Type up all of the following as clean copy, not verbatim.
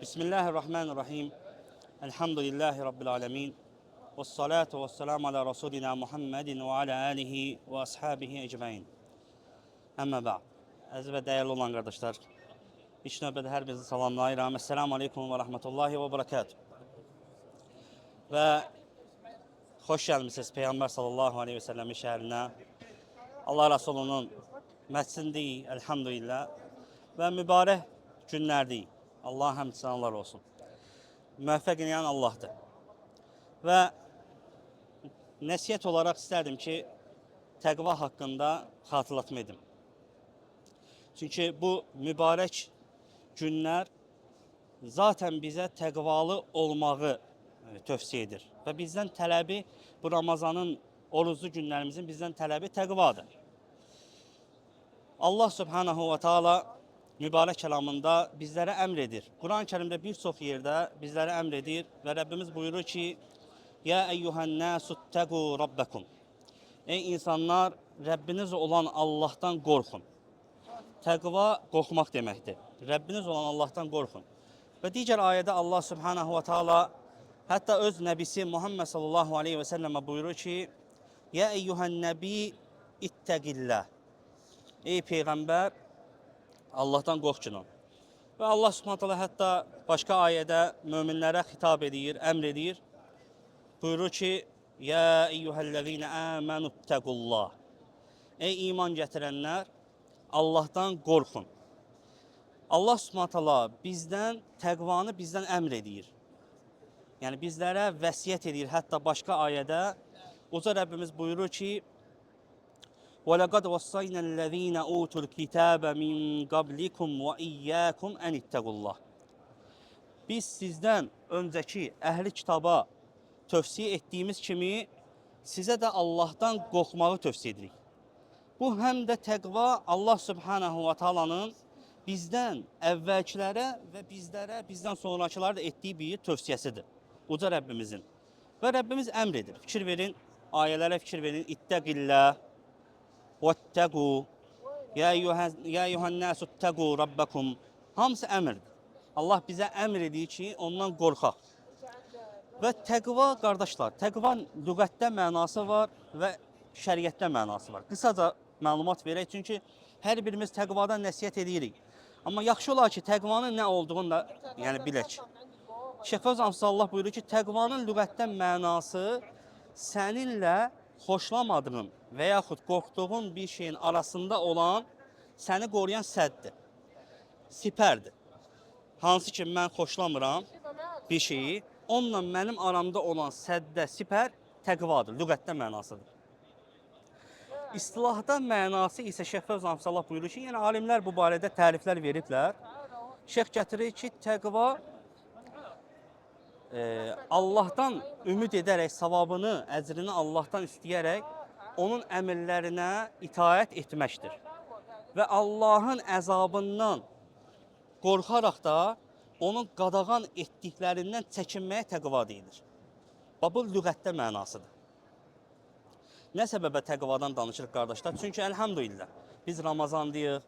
Bismillahirrahmanirrahim. Elhamdülillahi Rabbil alemin. Vessalatu vesselamu ala Resulina Muhammedin ve ala alihi ve ashabihi ecmain. Əmmə ba'd. Əziz və dəyərli olan qardaşlar, ilk növbədə hər birinizi salamlayıram. Esselamu aleykum və rahmetullahi və barakatuh. Və xoş gəlmisiniz Peyğəmbər sallallahu aleyhi və səlləmin şəhərinə. Allah Rasulunun məscidindəyik, elhamdülillah. Və mübarək günlərdəyik. Allah həmd sənələr olsun. Müvəffəq edən Allahdır. Və nəsiyyət olaraq istərdim ki, təqva haqqında xatırlatma edim. Çünki bu mübarək günlər zaten bizə təqvalı olmağı tövsiyə edir. Və bizdən tələbi, bu Ramazanın oruclu günlərimizin bizdən tələbi təqvadır. Allah Subhanahu və Teala mübarək kəlamında bizlərə əmr edir. Quran-ı Kərimdə bir çox yerdə bizlərə əmr edir və Rəbbimiz buyurur ki, Ya eyyuhən-nəsuttəqu rabbəkum. Ey insanlar, Rəbbiniz olan Allahdan qorxun. Təqva qorxmaq deməkdir. Rəbbiniz olan Allahdan qorxun. Və digər ayədə Allah Subhanahu və Teala hətta öz nəbisi Muhammed sallallahu aleyhi və səlləmə buyurur ki, Ya eyyuhən-nəbi ittəqillah. Ey Peyğəmbər, Allahdan qorxun. Və Allah Subhanahu taala hətta başqa ayədə möminlərə xitab edir, əmr edir. Buyurur ki, Ya eyyuhəl-ləzīnə əmənuttəqullah. Ey iman gətirənlər, Allahdan qorxun. Allah Subhanahu taala bizdən təqvanı bizdən əmr edir. Yəni bizlərə vəsiyyət edir. Hətta başqa ayədə uca Rəbbimiz buyurur ki, وَلَقَدْ وَصَّيْنَا الَّذ۪ينَ اُوتُوا الْكِتَابَ مِنْ قَبْلِكُمْ وَاِيَّاكُمْ اَنِ اتَّقُوا اللّٰهِ. Biz sizdən öncəki əhli kitaba tövsiyə etdiyimiz kimi sizə də Allahdan qorxmağı tövsiyə edirik. Bu həm də təqva Allah Subhanahu və Taala'nın bizdən əvvəlkilərə və bizdən sonrakılara da etdiyi bir tövsiyəsidir. Uca Rəbbimizin. Və Rəbbimiz əmr edir. Fikir verin, ayələrə fikir verin. İttəqillah. وَاتَّقُوا يَا اَيُّهَا النَّاسُ اتَّقُوا رَبَّكُمْ. Hamısı əmrdir. Allah bizə əmr edir ki, ondan qorxaq. Və təqva, qardaşlar, təqva lüğətdə mənası var və şəriətdə mənası var. Qısaca məlumat verək, çünki hər birimiz təqvadan nəsiyyət edirik. Amma yaxşı olar ki, təqvanın nə olduğunu da bilək. Şeyx Fəvzan Allah buyurur ki, təqvanın lüğətdə mənası səninlə xoşlamadığın və yaxud qorxduğun bir şeyin arasında olan səni qoruyan səddir, sipərdir. Hansı ki, mən xoşlamıram bir şeyi, onunla mənim aramda olan səddə, sipər təqvadır, lüğətdə mənasıdır. İstilahda mənası isə Şeyx Fəvzan Allah buyurur ki, yəni alimlər bu barədə təriflər veriblər. Şeyx gətirir ki, təqva Allahdan ümid edərək, savabını, əcrini Allahdan istəyərək, onun əmrlərinə itaət etməkdir. Və Allahın əzabından qorxaraq da, onun qadağan etdiklərindən çəkinməyə təqva deyilir. Bu lüğətdə mənasıdır. Nə səbəbə təqvadan danışırıq, qardaşlar? Çünki əlhamdülillah, biz Ramazandayıq,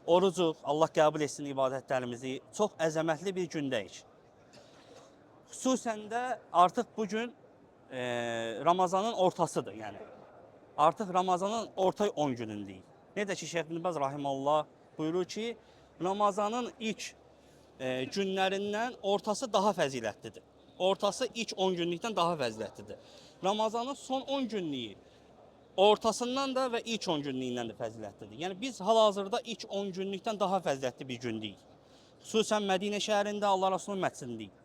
orucuq, Allah qəbul etsin ibadətlərimizi, çox əzəmətli bir gündəyik. Xüsusən də artıq bugün Ramazanın ortasıdır. Yəni artıq Ramazanın orta 10 günündəyik. Necə ki, Şeyx İbn Baz rahimehullah buyurur ki, Ramazanın ilk günlərindən ortası daha fəzilətlidir. Ortası ilk 10 günlükdən daha fəzilətlidir. Ramazanın son 10 günlüyü ortasından da və ilk 10 günlüyündən də fəzilətlidir. Yəni biz hal-hazırda ilk 10 günlükdən daha fəzilətli bir gündəyik. Xüsusən Mədinə şəhərində Allah Rasulunun məscidindəyik.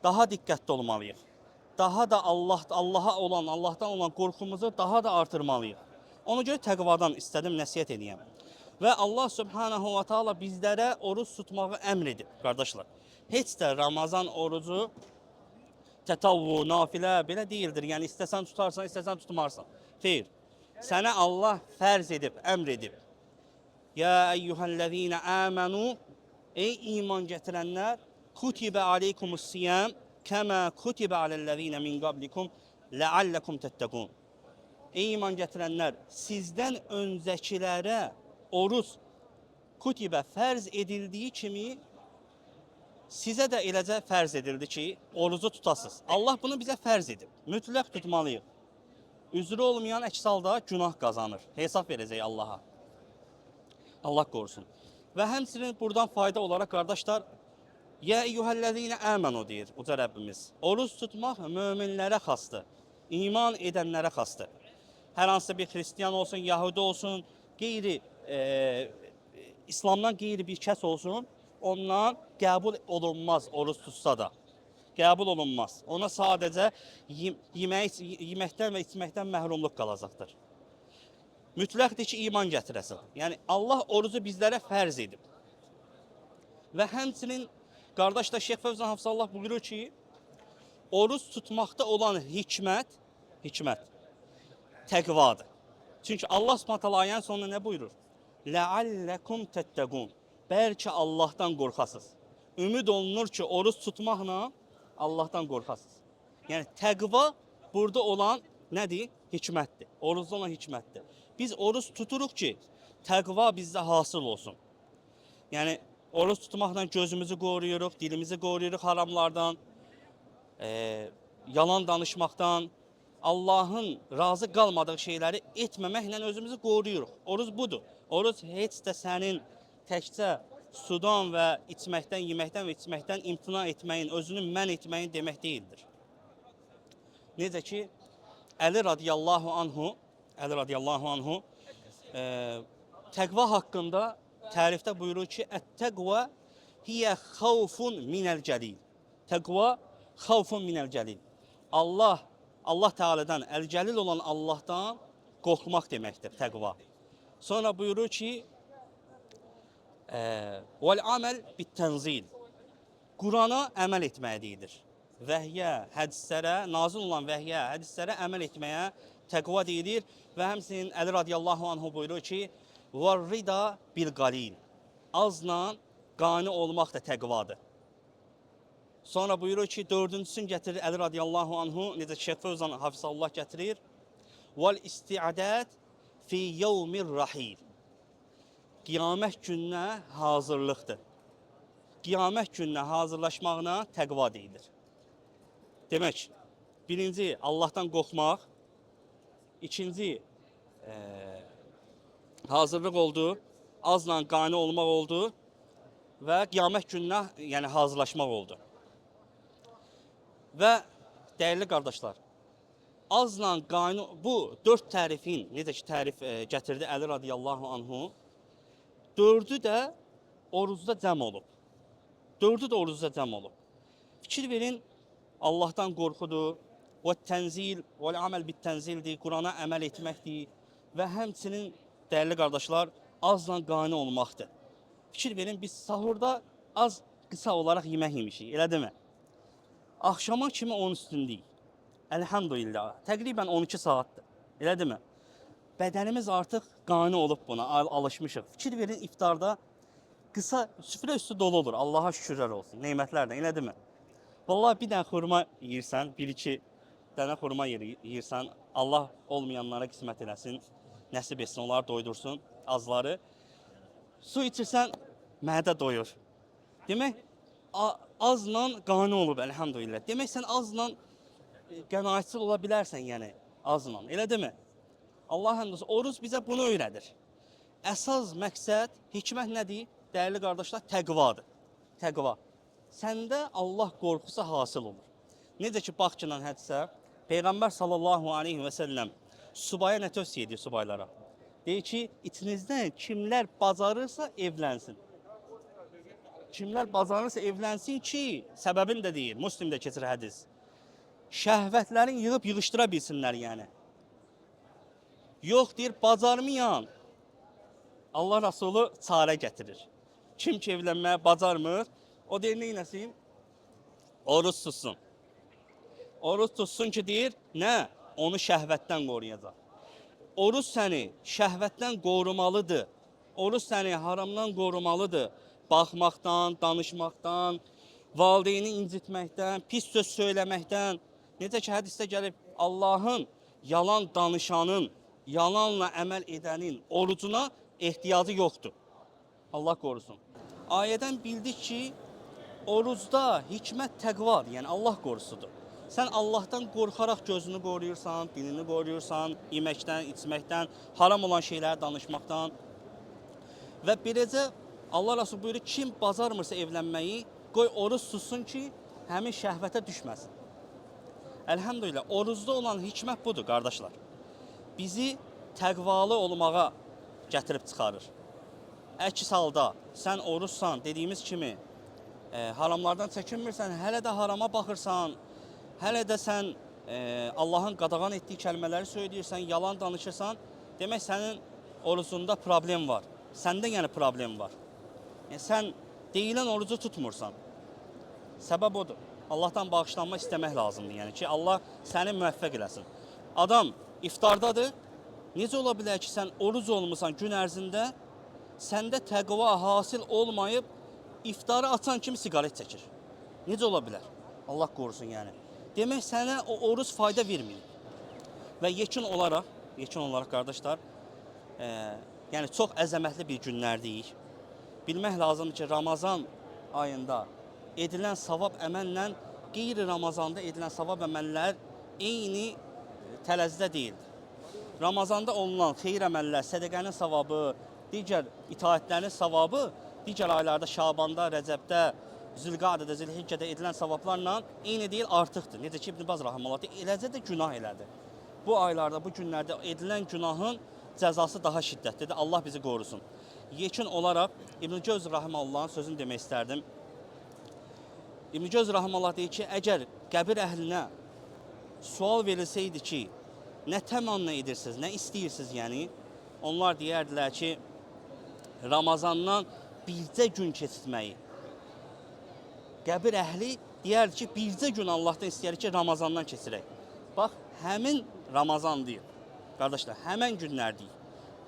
Daha diqqətli olmalıyıq. Daha da Allahdan olan qorxumuzu daha da artırmalıyıq. Ona görə təqvadan istədim nəsiyyət edeyim. Və Allah Subhanahu və Teala bizlərə oruç tutmağı əmr edib, qardaşlar. Heç də Ramazan orucu tətavvu, nafilə belə deyildir. Yəni istəsən tutarsan, istəsən tutmarsan. Xeyr. Sənə Allah fərz edib, əmr edib. Ya eyyuhəl-ləzīnə əmənu. Ey iman gətirənlər, Kutibə aleykumus-siyam kəmə kutibə aləl-ləzīnə min qablikum ləalləkum təttəqun. Ey iman gətirənlər, sizdən öncəkilərə oruç kutibə fərz edildiyi kimi Sizə də eləcə fərz edildi ki, orucu tutasınız. Allah bunu bizə fərz edib. Mütləq tutmalıyıq. Üzrü olmayan əks halda günah qazanır. Hesab verəcək Allaha. Allah qorusun. Və həmçinin buradan fayda olaraq qardaşlar, Ya eyyuhəllezine amenu deyir uca Rəbbimiz. Oruç tutmaq möminlərə xasdır. İman edənlərə xasdır. Hər hansı bir Hristiyan olsun, Yahudi olsun, İslamdan qeyri bir kəs olsun, ondan qəbul olunmaz oruç tutsa da. Qəbul olunmaz. Ona sadəcə yeməkdən və içməkdən məhrumluq qalacaqdır. Mütləqdir ki, iman gətirəsin. Yəni, Allah orucu bizlərə fərz edib. Və həmçinin, qardaş da Şeyx Fövzan Hafsallah buyurur ki, oruç tutmaqda olan hikmət təqvadır. Çünki Allah Subhanahu ayənin sonunda nə buyurur? Ləalləkum təttəqun. Bəlkə Allahdan qorxasınız. Ümid olunur ki, oruç tutmaqla Allahdan qorxasınız. Yəni təqva burada olan nədir? Hikmətdir. Orucda olan hikmətdir. Biz oruç tuturuq ki, təqva bizdə hasıl olsun. Yəni oruç tutmaqla gözümüzü qoruyuruq, dilimizi qoruyuruq haramlardan, yalan danışmaqdan, Allahın razı qalmadığı şeyləri etməməklə özümüzü qoruyuruq. Oruç budur. Oruç heç də sənin təkcə sudan və içməkdən, yeməkdən və içməkdən imtina etməyin, özünü mən etməyin demək deyildir. Necə ki, Əli radiyallahu anhu təqva haqqında tərifdə buyurur ki, Ət-təqva hiyə xavfun minəl cəlil. Təqva xavfun minəl cəlil. Allah Teala'dan, əl-cəlil olan Allahdan qorxmaq deməkdir təqva. Sonra buyurur ki, vəl-aməl bit-tənzil. Qurana əməl etməkdir. Vəhyə, hədislərə, nazil olan vəhyə, hədislərə əməl etməyə təqva deyilir. Və həmçinin Əli radiyallahu anhu buyurur ki, vər-rida bil-qalil. Azla qani olmaq da təqvadır. Sonra buyurur ki, dördüncüsünü gətirir Əli radiyallahu anhu, necə Şeyx Fövzan Hafizallah gətirir. Vəl-isti'adət fi yevmir-rahil. Qiyamət gününə hazırlıqdır. Qiyamət gününə hazırlaşmağına təqva deyilir. Demək, birinci Allahdan qorxmaq, ikinci hazırlıq oldu, azla qani olmaq oldu və qiyamət gününə yəni hazırlaşmaq oldu. Və dəyərli qardaşlar, azla qani, bu dörd tərifin, necə ki tərif gətirdi Əli radiyallahu anhu, dördü də orucda cəm olub. Dördü də orucda cəm olub. Fikir verin, Allahdan qorxudur, və-tənzil, vəl-aməl bit-tənzildir, Qurana əməl etməkdir və həmçinin, dəyərli qardaşlar, azla qani olmaqdır. Fikir verin, biz sahurda az qısa olaraq yemək yemişik, elə demə. Axşama kimi onun üstündəyik. Elhamdülillah, təqribən 12 saatdir, elə demə. Bədənimiz artıq qani olub buna, alışmışıq. Fikir verin, iftarda qısa, süfrə üstü dolu olur, Allaha şükürlər olsun, neymətlərlə, elə demə. Vallahi bir dənə xurma yeyirsən, bir-iki dənə xurma yeyirsən, Allah olmayanlara qismət eləsin, nəsib etsin, onları doydursun, azları. Su içirsən, mədə doyur. Demək, azla qani olub, elhamdülillah. Demək, sən azla qənaətçil ola bilərsən, yəni, azla, elə demə. Allah həmdolsun, oruc bizə bunu öyrədir. Əsas məqsəd, hikmət nədir? Dəyərli qardaşlar, təqvadır. Təqva. Səndə Allah qorxusu hasıl olur. Necə ki, bax ki, hədisə, Peyğəmbər sallallahu aleyhi və səlləm subaya nə tövsiyə edir subaylara? Deyir ki, içinizdən kimlər bacarırsa evlənsin. Kimlər bacarırsa evlənsin ki, səbəbini də deyir, Müslimdə keçir hədis. Şəhvətlərin yığıb yığışdıra bilsinlər, yəni. Yox, deyir, bacarmayan Allah Rasulü çarə gətirir. Kim ki evlənməyə bacarmır, o deyir, neynəsin? Oruç tutsun. Oruç tutsun ki, deyir, nə? Onu şəhvətdən qoruyacaq. Oruç səni şəhvətdən qorumalıdır. Oruç səni haramdan qorumalıdır. Baxmaqdan, danışmaqdan, valideyni incitməkdən, pis söz söyləməkdən. Necə ki, hədisdə gəlib, Allahın yalan danışanın, yalanla əməl edənin orucuna ehtiyacı yoxdur. Allah qorusun. Ayədən bildik ki, orucda hikmət təqvadır, yəni Allah qorusudur. Sən Allahdan qorxaraq gözünü qoruyursan, dilini qoruyursan, yeməkdən, içməkdən, haram olan şeyləri danışmaqdan. Və beləcə Allah Rəsulü buyurur, kim bacarmırsa evlənməyi, qoy oruç tutsun ki, həmin şəhvətə düşməsin. Əlhəmdülillah, orucda olan hikmət budur, qardaşlar. Bizi təqvalı olmağa gətirib çıxarır. Əks halda sən oruçsan, dediyimiz kimi, haramlardan çəkinmirsən, hələ də harama baxırsan, hələ də sən Allahın qadağan etdiyi kəlmələri söyləyirsən, yalan danışırsan, demək sənin orucunda problem var. Səndə yəni problem var. Yəni, sən deyilən orucu tutmursan. Səbəb odur. Allahdan bağışlanma istəmək lazımdır. Yəni ki, Allah səni müvəffəq eləsin. Adam iftardadır. Necə ola bilər ki, sən oruc olmusan gün ərzində, səndə təqva hasil olmayıb, iftarı açan kimi siqaret çəkir. Necə ola bilər? Allah qorusun yəni. Demək, sənə o oruc fayda vermir. Və yekun olaraq qardaşlar, yəni çox əzəmətli bir günlərdəyik. Bilmək lazımdır ki, Ramazan ayında edilən savab əməllə qeyri-Ramazanda edilən savab əməllər eyni tərəzidə deyildir. Ramazanda olunan xeyir əməllər, sədəqənin savabı, digər itaətlərin savabı, digər aylarda Şabanda, Rəcəbdə, Zülqadədə, Zilhiccədə edilən savablarla eyni deyil, artıqdır. Necə ki, İbn Baz rahimehullah eləcə də günah elədi. Bu aylarda, bu günlərdə edilən günahın cəzası daha şiddətlidir. Allah bizi qorusun. Yekun olaraq İbn Cəvzi rahimehullahın sözünü demək istərdim. İbn Cəvzi rahimehullah deyir ki, əgər qəbir əhlinə sual verilsəydi ki, nə təmanna edirsiniz, nə istəyirsiniz yəni, onlar deyərdilər ki, Ramazandan bircə gün keçirtməyi. Qəbir əhli deyərdi ki, bircə gün Allahdan istəyir ki, Ramazandan keçirək. Bax, həmin Ramazan deyil. Qardaşlar, həmən günlər deyil.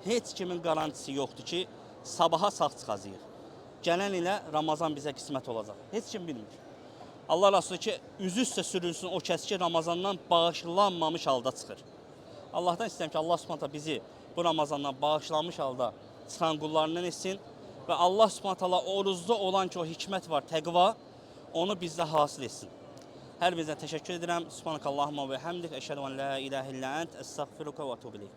Heç kimin garantisi yoxdur ki, sabaha sağ çıxacaq. Gələn ilə Ramazan bizə qismət olacaq. Heç kim bilmir. Allah Rəsulü ki, üzü üstə sürülsün o kəs ki, Ramazandan bağışlanmamış halda çıxır. Allahdan istəyirəm ki, Allah Subhanahu bizi bu Ramazandan bağışlanmış halda çıxan qullarından etsin və Allah Subhanahu orucda olan ki, o hikmət var, təqva, onu bizdə hasil etsin. Hər birinizə təşəkkür edirəm. Subhanakallahumma və həmdik. Əşhədu en la ilahe illə ent. Estağfiruka və etûbü ileyk.